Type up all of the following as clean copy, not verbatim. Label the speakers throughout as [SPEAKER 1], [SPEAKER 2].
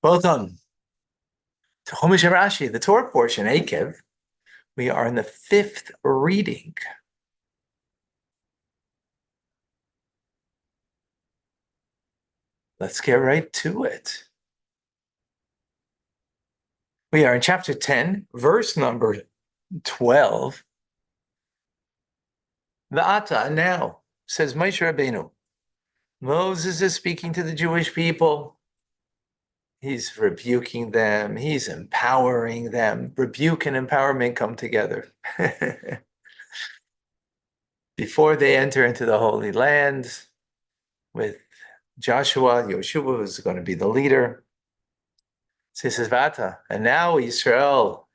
[SPEAKER 1] Well done. To Chumash Rashi, the Torah portion, Eikev, we are in the fifth reading. Let's get right to it. We are in chapter 10, verse number 12. V'ata, now, says Moshe Rabbeinu. Moses is speaking to the Jewish people. He's rebuking them. He's empowering them. Rebuke and empowerment come together. Before they enter into the Holy Land with Joshua, Yoshua, who's going to be the leader. So he says, Vata, and now Israel,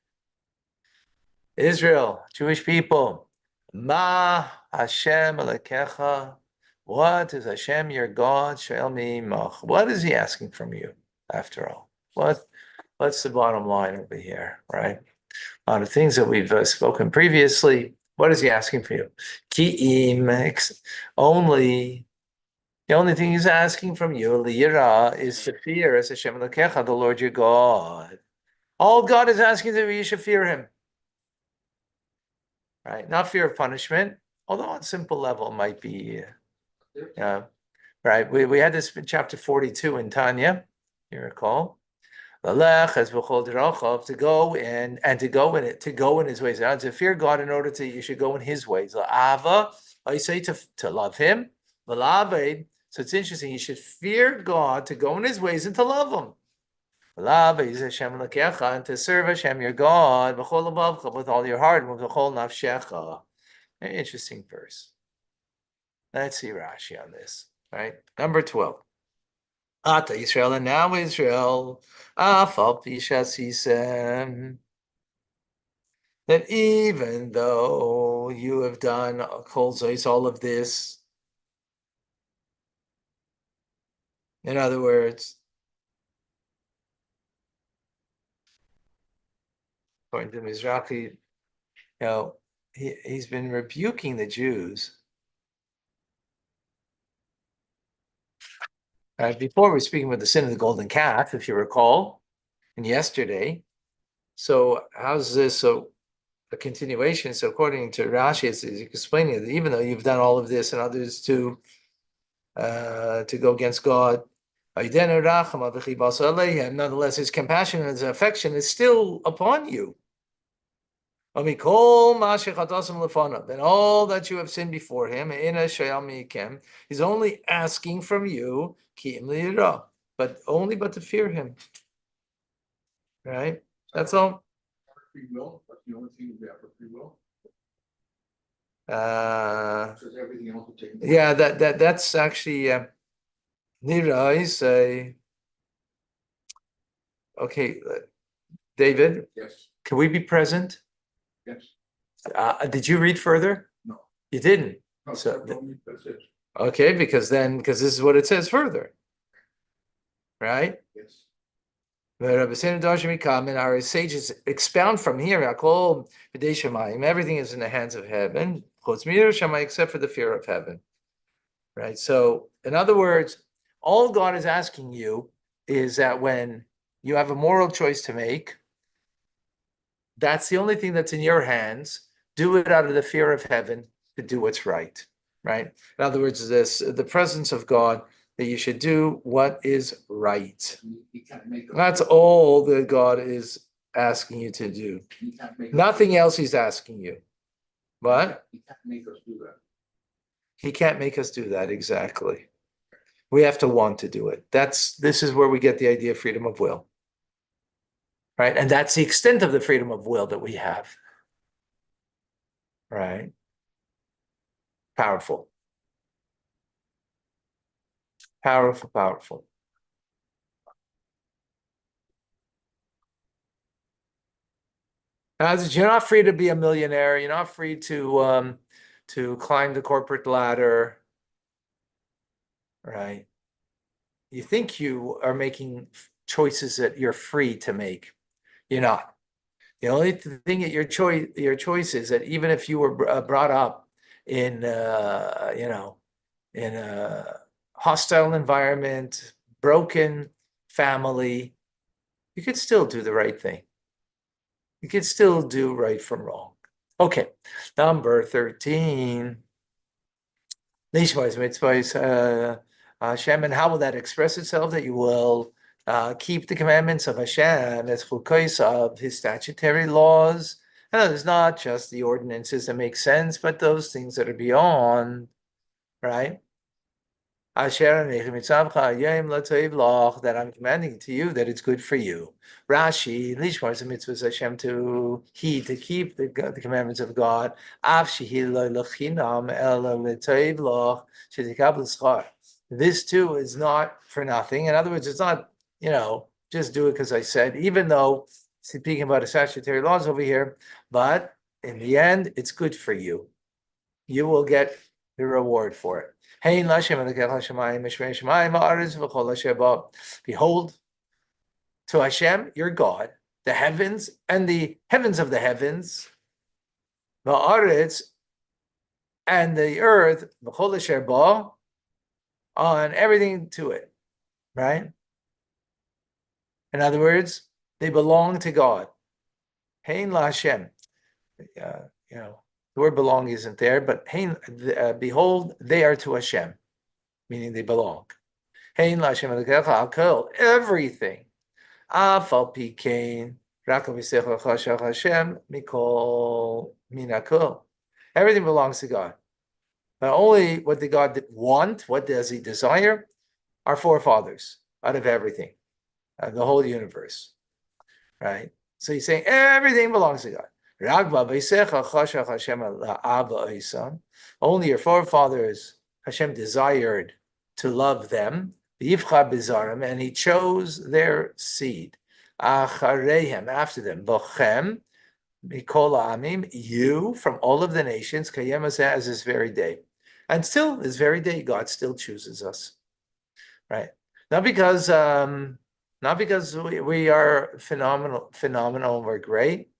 [SPEAKER 1] Jewish people, Ma Hashem Alekecha, what is Hashem your God? She'el mi'imach. What is he asking from you, after all? What's the bottom line over here, right? A lot of things that we've spoken previously. What is he asking for you? Ki'im, only. The only thing he's asking from you, liyira, is to fear as Hashem Elokecha, the Lord your God. All God is asking that you should fear him. Right? Not fear of punishment, although on simple level might be, right? We had this in chapter 42 in Tanya, you recall. Lalech as to go in and to go in it, to go in his ways. Now, to fear God in order to, you should go in his ways. La'ava, I say to love him. La'aved, so it's interesting, you should fear God to go in his ways and to love him. And to serve Hashem your God with all your heart and with all nafshecha. Very interesting verse. Let's see Rashi on this. Right? Number 12. Ata Israel, and now Israel, afal pishasisem, that even though you have done all of this, in other words, according to Mizrahi, he's been rebuking the Jews. Before we were speaking about the sin of the golden calf, if you recall, and yesterday. So how's this? So a continuation. So according to Rashi, he's explaining that even though you've done all of this and others to go against God, nonetheless, his compassion and his affection is still upon you. Then all that you have sinned before him, he's only asking from you, but to fear him. Right? That's all.
[SPEAKER 2] Free will, but the only thing we have for free will.
[SPEAKER 1] Because everything else will take. Yeah, that's actually Nira is okay. David,
[SPEAKER 2] yes.
[SPEAKER 1] Can we be present?
[SPEAKER 2] Yes.
[SPEAKER 1] Did you read further?
[SPEAKER 2] No.
[SPEAKER 1] You didn't?
[SPEAKER 2] No,
[SPEAKER 1] so
[SPEAKER 2] that's it.
[SPEAKER 1] Okay, because this is what it says further. Right?
[SPEAKER 2] Yes.
[SPEAKER 1] And our sages expound from here, everything is in the hands of heaven, except for the fear of heaven. Right? So, in other words, all God is asking you is that when you have a moral choice to make, that's the only thing that's in your hands. Do it out of the fear of heaven to do what's right. Right? In other words, the presence of God, that you should do what is right. That's all that God is asking you to do. Nothing else he's asking you. What?
[SPEAKER 2] He can't make us do that.
[SPEAKER 1] He can't make us do that, exactly. We have to want to do it. This is where we get the idea of freedom of will. Right? And that's the extent of the freedom of will that we have. Right? Powerful. Powerful, powerful. You're not free to be a millionaire. You're not free to climb the corporate ladder, right? You think you are making choices that you're free to make. You're not. The only thing that your choice is that even if you were brought up in in a hostile environment, broken family, you could still do the right thing. You could still do right from wrong. Okay, number 13. Nishmas mitzvahs, Hashem, and how will that express itself? That you will keep the commandments of Hashem as chukos of His statutory laws. And it's not just the ordinances that make sense, but those things that are beyond, right? That I'm commanding to you that it's good for you. Rashi, Lishmar's mitzvahs Hashem to keep the commandments of God. This too is not for nothing. In other words, it's not, just do it because I said, even though speaking about the statutory laws over here, but in the end, it's good for you. You will get the reward for it. Behold, to Hashem, your God, the heavens and the heavens of the heavens, the and the earth, on everything to it, right? In other words, they belong to God. Hein la Hashem. The word belong isn't there, but behold, they are to Hashem, meaning they belong. Hein la Hashem akol, everything. Afal pikein, Hashem mikol minakol. Everything belongs to God. But only what did God want? What does He desire? Our forefathers out of everything, the whole universe, right? So He's saying everything belongs to God. Only your forefathers, Hashem desired to love them, and He chose their seed. After them, you from all of the nations, as this very day. And still, this very day, God still chooses us, right? Not because we are phenomenal, and we're great,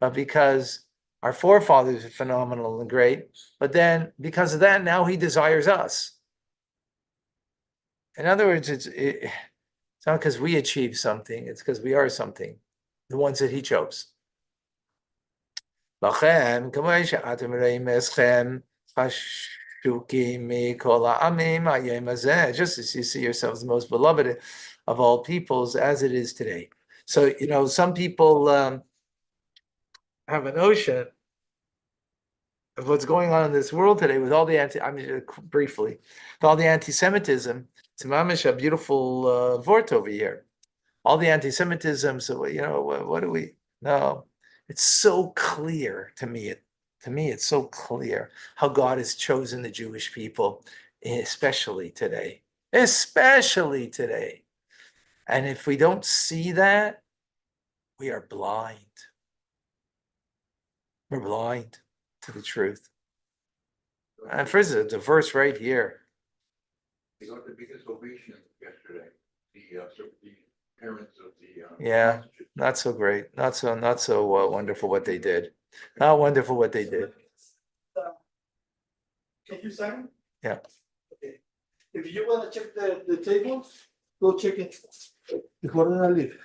[SPEAKER 1] but because our forefathers are phenomenal and great. But then, because of that, now He desires us. In other words, it's not because we achieve something; it's because we are something, the ones that He chose. Just as you see yourselves the most beloved of all peoples, as it is today. So, some people have a notion of what's going on in this world today with all the briefly, with all the anti-Semitism. It's mamish a beautiful vort over here. All the anti-Semitism. So, what do we? No, it's so clear to me. It's so clear how God has chosen the Jewish people, especially today. Especially today. And if we don't see that, we are blind. We're blind to the truth. And for instance, the verse right here.
[SPEAKER 2] They got the biggest ovation yesterday. The parents of the
[SPEAKER 1] Yeah, not so great, not so wonderful what they did. Not wonderful what they did.
[SPEAKER 3] Can you sign?
[SPEAKER 1] Yeah.
[SPEAKER 3] Okay. If you want to check the table, go check it before I leave.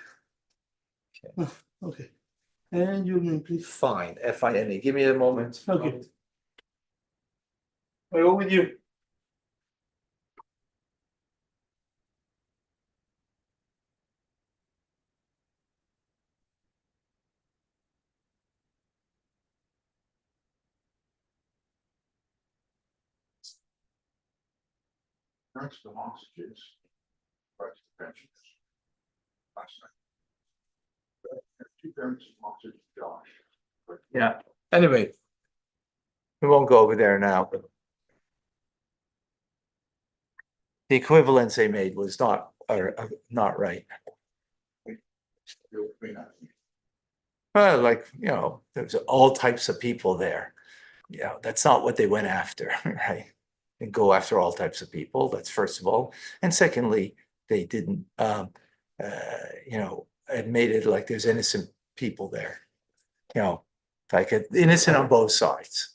[SPEAKER 3] Okay. And your name, please.
[SPEAKER 1] Fine, F-I-N-E. Give me a moment.
[SPEAKER 3] Okay. I go with you.
[SPEAKER 2] parents of the hostages. Parents of the pensioners. Last night. Two parents of hostages, Josh.
[SPEAKER 1] Yeah. Anyway, we won't go over there now. But the equivalence they made was not right. There's all types of people there. That's not what they went after, right? They go after all types of people. That's first of all, and secondly, they didn't, it made it like there's innocent people there. Like innocent on both sides,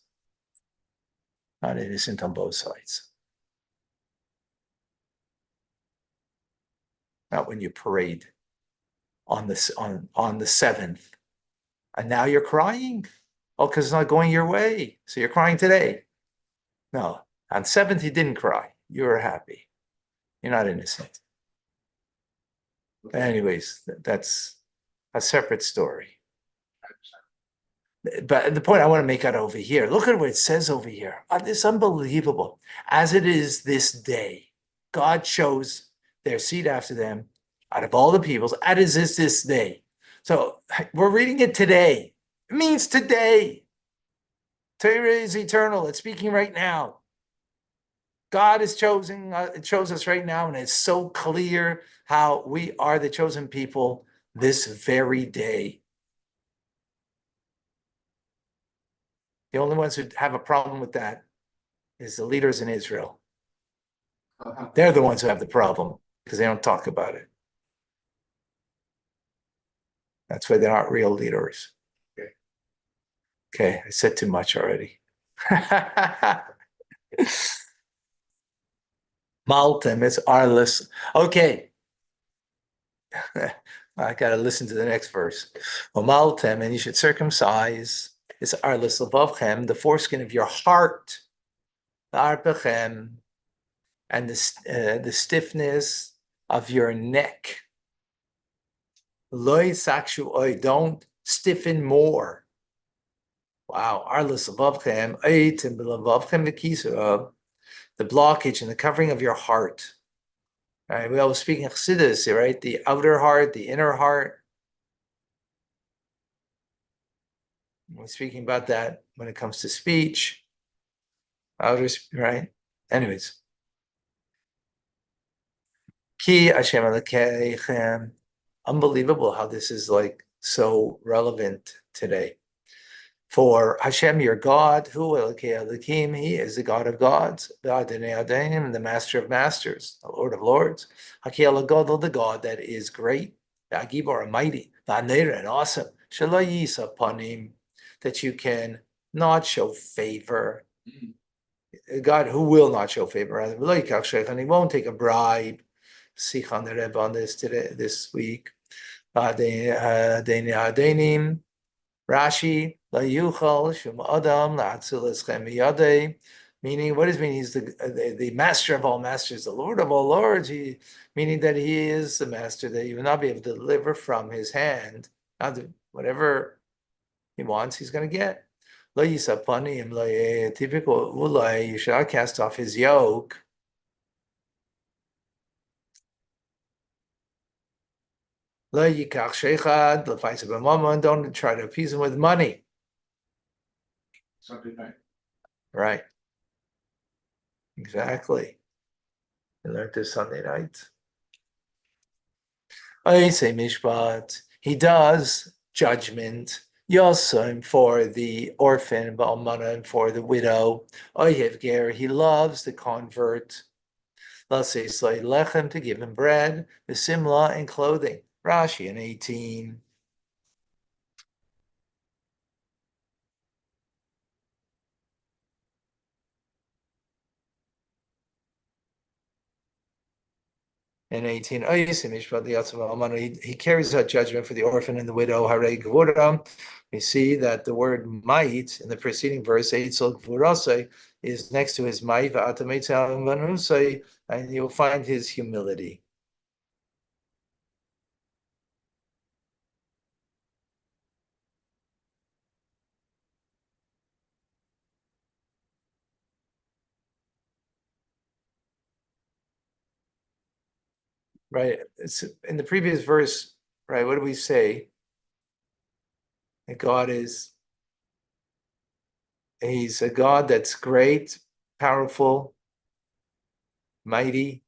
[SPEAKER 1] not innocent on both sides. Not when you parade on the 7th. And now you're crying? Oh, because it's not going your way. So you're crying today. No, on 7th, you didn't cry. You were happy. You're not innocent. Anyways, that's a separate story. But the point I want to make out over here, look at what it says over here. It's unbelievable. As it is this day, God chose their seed after them out of all the peoples, as is this day. So we're reading it today. It means today. Torah is eternal. It's speaking right now. God is choosing, it shows us right now, and it's so clear how we are the chosen people this very day. The only ones who have a problem with that is the leaders in Israel. They're the ones who have the problem because they don't talk about it. That's why they're not real leaders. Okay, I said too much already. Maltem, it's arless. Okay. I got to listen to the next verse. Maltem, and you should circumcise. It's arless levavchem, the foreskin of your heart. The arpechem, and the stiffness of your neck. Loy sakshu oy, don't stiffen more. Wow, arlis abovchem, eitim belavovchem v'kisa, the blockage and the covering of your heart. All right, we always speak in Chassidus, right? The outer heart, the inner heart. We're speaking about that when it comes to speech. Outer, right? Anyways. Ki Hashem Elokeichem. Unbelievable how this is like so relevant today. For Hashem, your God, who Elokim, He is the God of gods, the Master of masters, the Lord of lords. Hakel Gadol, the God that is great, Agibor, mighty, Vanera, and awesome. Shalayis upon Him, that you can not show favor. God who will not show favor, and He won't take a bribe. Sichon the Rebbe on this today, this week. Rashi, La Yuchal, Shum Adam, La Atzilas Chem, meaning, what does it mean? He's the master of all masters, the Lord of all lords, meaning that he is the master that you will not be able to deliver from his hand. Now, whatever he wants, he's going to get. La Yisapanim, La typical Ulay, you should not cast off his yoke. La Yikach Sheichad, La Faisa B'Mammon, don't try to appease him with money.
[SPEAKER 2] Sunday night.
[SPEAKER 1] Right. Exactly. I learned this Sunday night. I say Mishpat. He does judgment. Yosem for the orphan, Ba'almana, and for the widow. Oyev Ger, he loves the convert. Lasei Slay Lechem, to give him bread, the Simla, and clothing. Rashi in 18. In 18, he carries out judgment for the orphan and the widow. We see that the word might in the preceding verse is next to his might, and you'll find his humility. Right? It's in the previous verse, right? What do we say? That God he's a God that's great, powerful, mighty,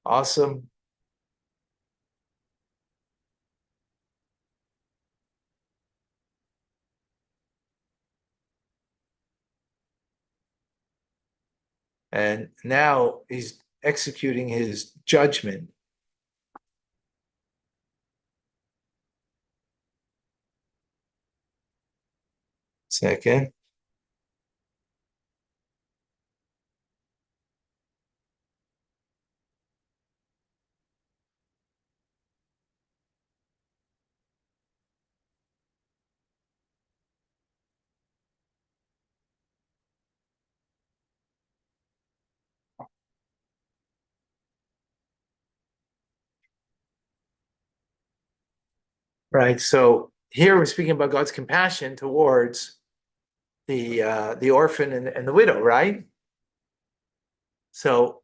[SPEAKER 1] awesome. And now he's executing his judgment. Second. right? So here we're speaking about God's compassion towards the orphan and the widow, right? So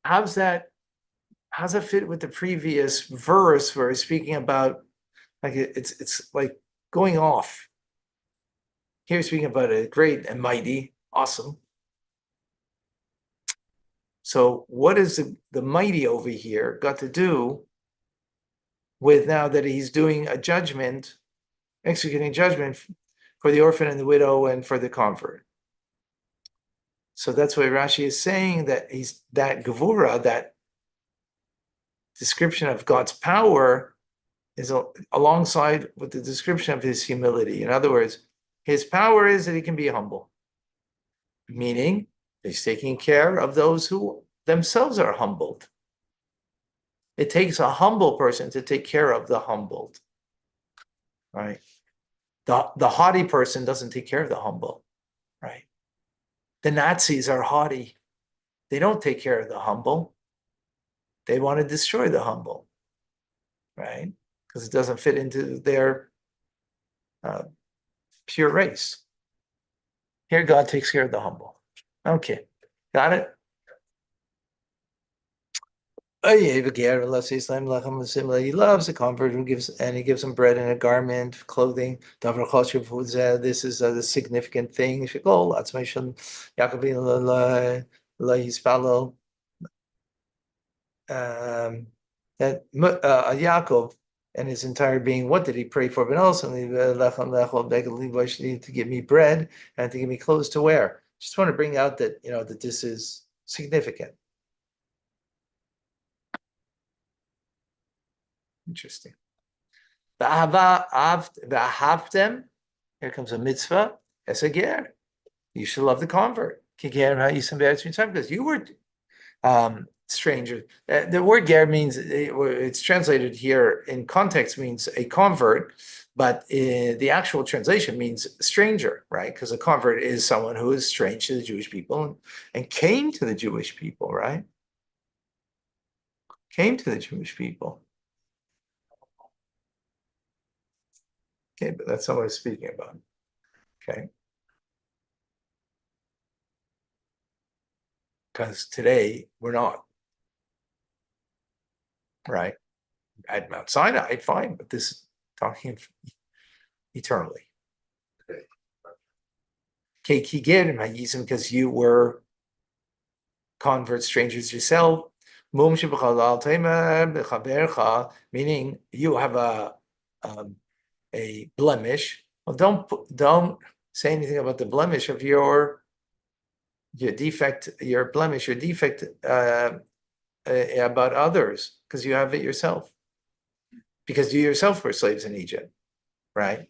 [SPEAKER 1] how's that fit with the previous verse where he's speaking about like it's like going off? Here he's speaking about a great and mighty, awesome. So what is the mighty over here got to do with now that he's doing a judgment, executing judgment for the orphan and the widow and for the convert? So that's why Rashi is saying that he's that Gevura, that description of God's power, is alongside with the description of his humility. In other words, his power is that he can be humble, meaning he's taking care of those who themselves are humbled. It takes a humble person to take care of the humbled, right? The haughty person doesn't take care of the humble, right? The Nazis are haughty. They don't take care of the humble. They want to destroy the humble, right? Because it doesn't fit into their pure race. Here, God takes care of the humble. Okay, got it? He loves the convert who gives, and he gives him bread and a garment, clothing. This is the significant thing. That Yaakov and his entire being, what did he pray for? But also to give me bread and to give me clothes to wear. Just want to bring out that that this is significant. Interesting. Here comes a mitzvah. As a ger, you should love the convert. Because you were stranger. The word ger means it's translated here in context means a convert, but the actual translation means stranger, right? Because a convert is someone who is strange to the Jewish people and came to the Jewish people, right? Came to the Jewish people. Okay, but that's not what I'm speaking about. Okay. Because today we're not. Right? At Mount Sinai, fine, but this is talking eternally. Because you were converts, strangers yourself. Meaning you have a blemish. Well, don't say anything about the blemish of your defect, your blemish, your defect about others, because you have it yourself. Because you yourself were slaves in Egypt, right?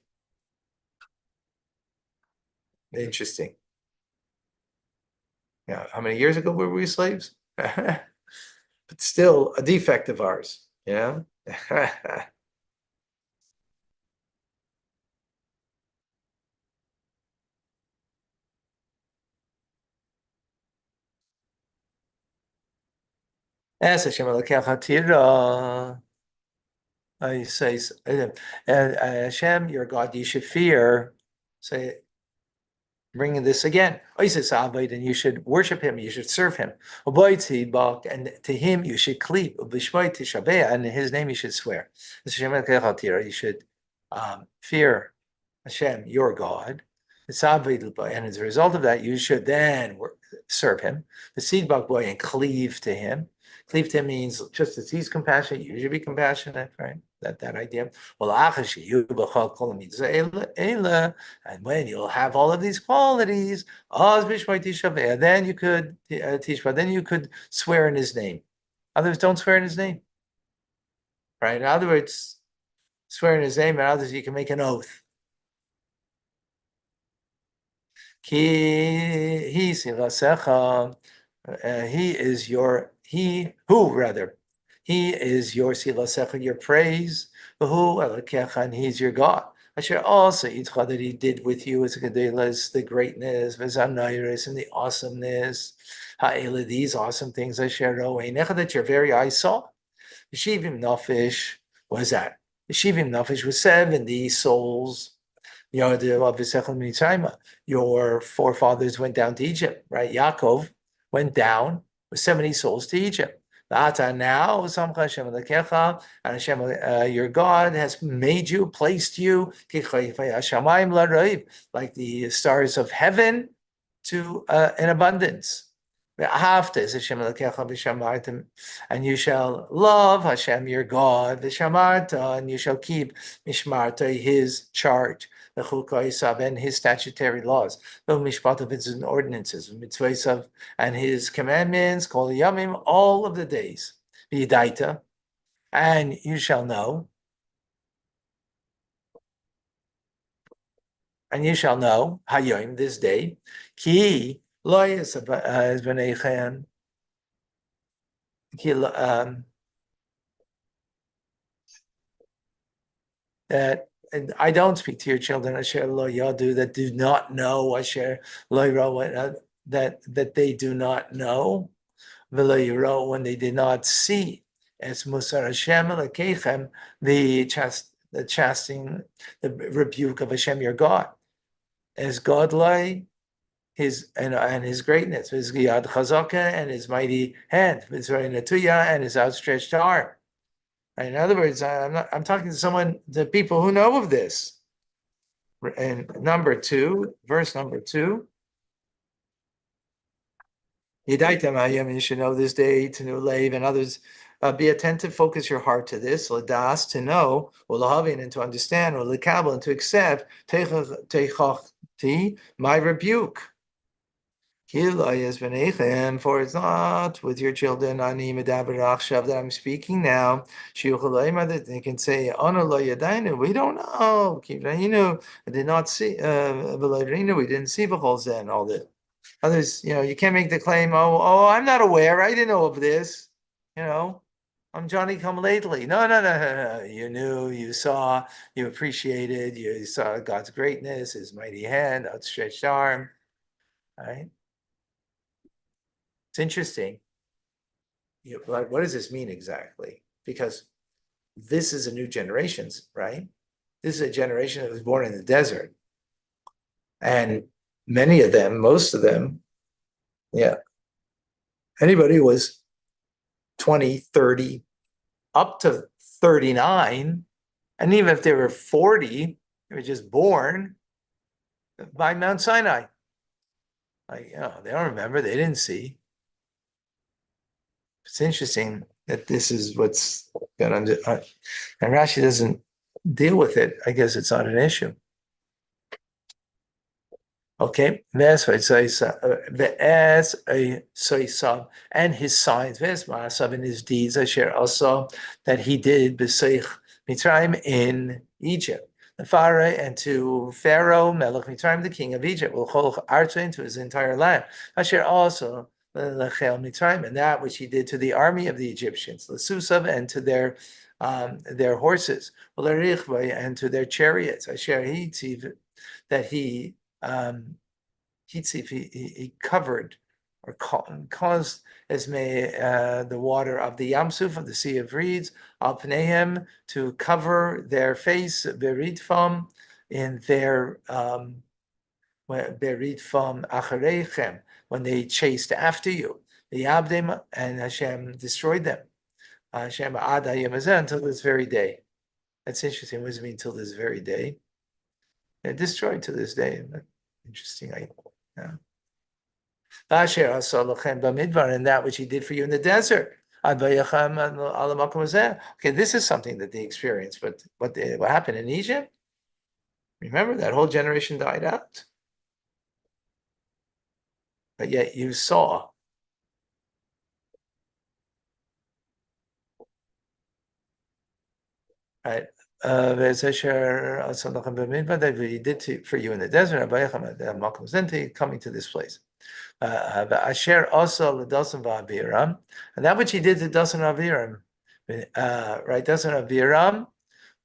[SPEAKER 1] Interesting. Yeah, how many years ago were we slaves? But still a defect of ours, yeah. As Hashem Elokecha I say, Hashem, your God, you should fear. Say, bringing this again. And you should worship him, you should serve him. And to him you should cleave. And in his name you should swear. You should fear Hashem, your God. And as a result of that, you should then serve him. The seed boy and cleave to him. Cleave to him means just as he's compassionate, you should be compassionate, right? That idea. And when you'll have all of these qualities, then you could teach, but then you could swear in his name. Others don't swear in his name, right? In other words, swear in his name, and others you can make an oath. He is your silasecha, your praise, and he's your God. Asher also Yitcha that he did with you is the greatness, Vizanairis, and the awesomeness. Ha'ela, these awesome things, Asher Roenecha, that your very eyes saw. Yeshivim Nafish, what is that? Yeshivim Nafish was 70 souls. Your forefathers went down to Egypt, right? Yaakov went down with 70 souls to Egypt. Now, and Hashem, your God has made you, placed you, like the stars of heaven, to in abundance. And you shall love Hashem your God, and you shall keep Mishmarta, his charge, and his statutory laws, and ordinances, and his commandments, Kol Yamim, all of the days. And you shall know, Hayom, this day, Ki lo yisabnechem, that and I don't speak to your children, Asher lo yadu, that do not know, Asher lo yiro, that they do not know, v'lo yiro, when they did not see, as Musar Hashem Elokechem, the chastening, the rebuke of Hashem your God, as God lay his and his greatness, his yad chazaka and his mighty hand, his natuya and his outstretched arm. In other words, I'm talking to someone, the people who know of this. And verse number 2. You should know this day, to new lave, and others. Be attentive, focus your heart to this, ladas, to know, ulahavin, and to understand, or likabel, and to accept, teichachti, my rebuke. For it's not with your children that I'm speaking now. That they can say, we don't know. I did not see, we didn't see and all this. Others, you can't make the claim, I'm not aware. I didn't know of this. I'm Johnny come lately. No. You knew, you saw, you appreciated, you saw God's greatness, his mighty hand, outstretched arm. Right? It's interesting. Like, what does this mean exactly? Because this is a new generation, right? This is a generation that was born in the desert. And many of them, most of them, anybody who was 20, 30, up to 39, and even if they were 40, they were just born by Mount Sinai. Like, they don't remember, they didn't see. It's interesting that this is what's going on, and Rashi doesn't deal with it. I guess it's not an issue. Okay, that's why it says as a soisav and his signs, v'es and his deeds, Asher also that he did b'seich Mitzrayim in Egypt. The Pharaoh and to Pharaoh, Melech Mitzrayim, the king of Egypt, will call Arta into his entire land. Asher also Lechel Mitzrayim, and that which he did to the army of the Egyptians, L'susav, and to their horses, and to their chariots. Asher Hitziv, that he covered or caused as may the water of the Yamsuf, of the Sea of Reeds, al pneihem, to cover their face, beridfam, in their beridfam achareichem, when they chased after you, the Yabdim, and Hashem destroyed them. Hashem ad hayom until this very day. That's interesting. What does it mean until this very day? They're destroyed to this day. Interesting. And that which he did for you in the desert. Okay, this is something that they experienced, but what happened in Egypt? Remember, that whole generation died out. But yet you saw. Right? That he did for you in the desert, coming to this place. Asher also l'dasan v'aviram, and that which he did to Dasan Aviram, right? Dasan Aviram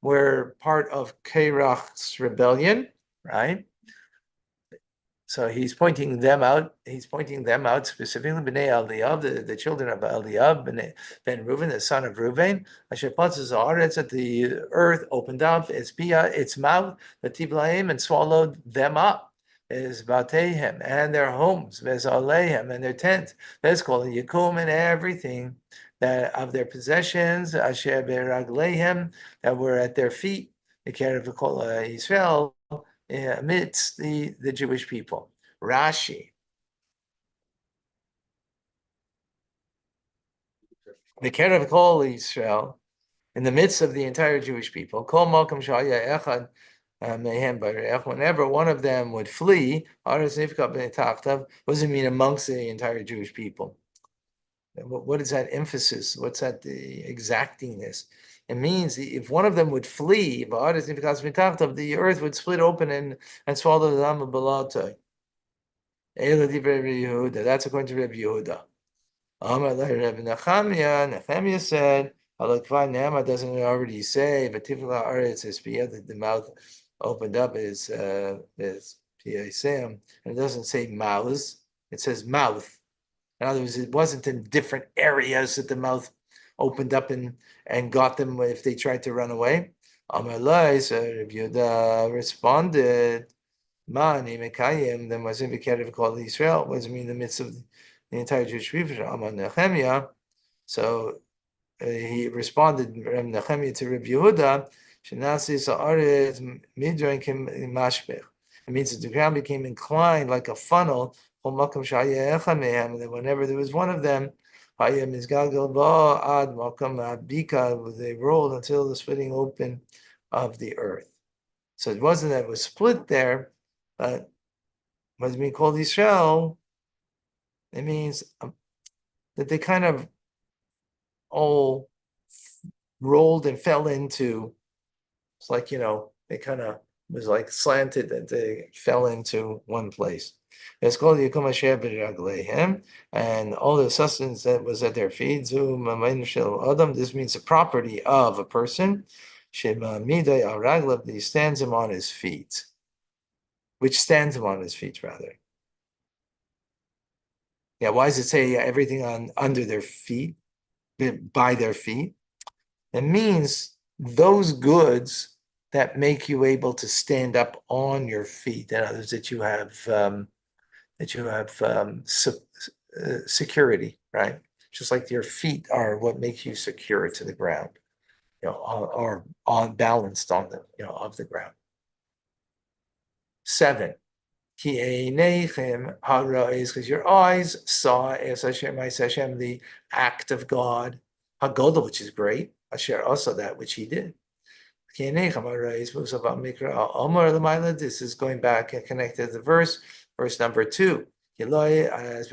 [SPEAKER 1] were part of Korach's rebellion, right? So he's pointing them out. He's pointing them out specifically. Bnei Eliab, the children of Eliab, Ben Reuben, the son of Reuben. Asher Patzes Haaretz, that the earth opened up its mouth, the Tiblaim, and swallowed them up. Is Batehem and their homes, Vezalehem and their tents, Vezkol and Yakum and everything that of their possessions, Asher Beraglehem, that were at their feet, the Kerev Israel, amidst the Jewish people. Rashi. The Kerev Kol Israel, in the midst of the entire Jewish people, Kol Malkam Shaya Echad Mehem Barech, whenever one of them would flee, Aras Nifka Ben Tachtav, what does it mean amongst the entire Jewish people? What is that emphasis? What's that the exactingness? It means if one of them would flee, the earth would split open and swallow the Lamb of Balata. That's according to Rabbi Yehuda. Nehemiah said, Nama doesn't it already say, but that the mouth opened up is and it doesn't say mouths, it says mouth. In other words, it wasn't in different areas that the mouth opened up and got them if they tried to run away. Amalai, so Rabbi Yehuda responded, Mani Mekayim, then was in Bekerev called Israel, was in the midst of the entire Jewish people, Aman Nehemiah. So he responded, Nehemiah to Rabbi Yehuda, Shenasi Sa'aret Midran Kim Mashpech. It means that the ground became inclined like a funnel, and then whenever there was one of them, they rolled until the splitting open of the earth. So it wasn't that it was split there, but what's being called Israel, it means that they kind of all rolled and fell into, it's like, they kind of was like slanted and they fell into one place. It's called Yikum Asher B'Ragleihem, and all the sustenance that was at their feet, Adam, this means the property of a person, Shema Midai Araglav, he stands him on his feet, which stands him on his feet, rather. Yeah, why does it say everything under their feet, by their feet? It means those goods that make you able to stand up on your feet. In other words, that you have security, right? Just like your feet are what makes you secure to the ground, or on balanced on the of the ground. 7. Because your eyes saw as Hashem, the act of God, Hagodol, which is great. Asher also that which he did. This is going back and connected to the verse number 2. As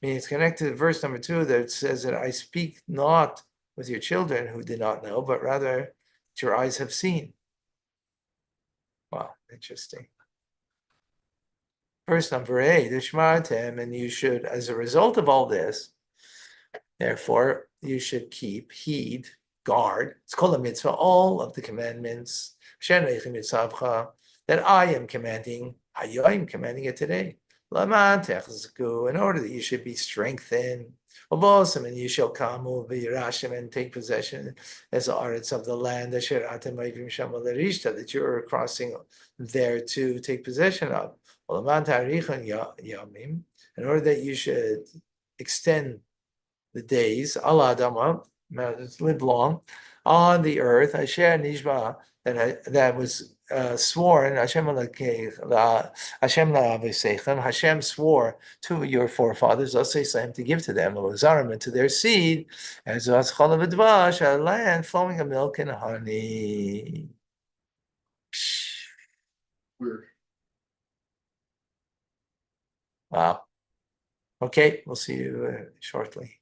[SPEAKER 1] it's connected to verse number 2 that says that I speak not with your children who did not know, but rather that your eyes have seen. Wow, interesting. Verse number 8, Ushmartem, and you should, as a result of all this, therefore, you should keep, heed, guard, it's called a mitzvah, all of the commandments, that I am commanding it today. In order that you should be strengthened, and you shall come and take possession as the arts of the land that you are crossing there to take possession of. In order that you should extend the days, live long on the earth, that was sworn, Hashem swore to your forefathers, to give to them, and to their seed, as a land flowing of milk and honey.
[SPEAKER 2] Weird.
[SPEAKER 1] Wow. Okay, we'll see you shortly.